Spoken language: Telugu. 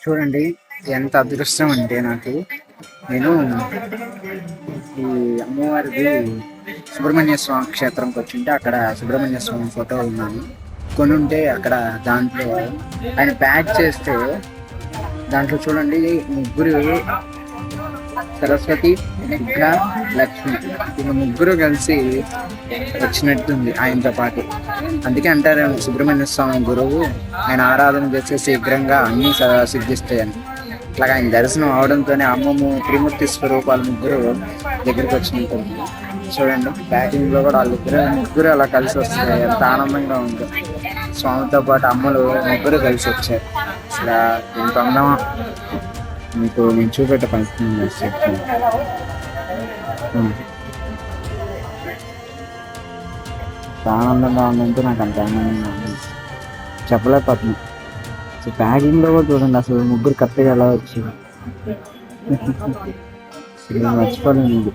చూడండి, ఎంత అదృష్టం అంటే నాకు, నేను ఈ అమ్మవారిది సుబ్రహ్మణ్య స్వామి క్షేత్రంకి వచ్చింటే అక్కడ సుబ్రహ్మణ్య స్వామి ఫోటో ఉన్నాను కొని ఉంటే అక్కడ దాంట్లో ఆయన ప్యాక్ చేస్తే దాంట్లో చూడండి ముగ్గురు, సరస్వతి, దుర్గా, లక్ష్మి, వీళ్ళు ముగ్గురు కలిసి వచ్చినట్టుంది ఆయనతో పాటు. అందుకే అంటారు సుబ్రహ్మణ్య స్వామి గురువు, ఆయన ఆరాధన చేస్తే శీఘ్రంగా అన్ని సిద్ధిస్తాయని. ఇట్లాగ ఆయన దర్శనం అవడంతోనే అమ్మమ్మ త్రిమూర్తి స్వరూపాలు ముగ్గురు దగ్గరికి వచ్చినట్టుంది. చూడండి, బ్యాటింగ్ లో కూడా వాళ్ళిద్దరు ముగ్గురు అలా కలిసి వస్తాయి. ఎంత ఆనందంగా ఉంది. స్వామితో పాటు అమ్మలు ముగ్గురు కలిసి వచ్చారు. అసలు ఎంత అందమా, మీకు నేను చూపెట్టే ప్రయత్నం చెప్తాను. ఆనందంగా ఉందంటే నాకు అంత ఆనందంగా ఉంది, చెప్పలేకపోతున్నాను. సో ప్యాకింగ్ లో కూడా చూడండి, అసలు ముగ్గురు కరెక్ట్గా ఎలా వచ్చి మర్చిపోలేదు.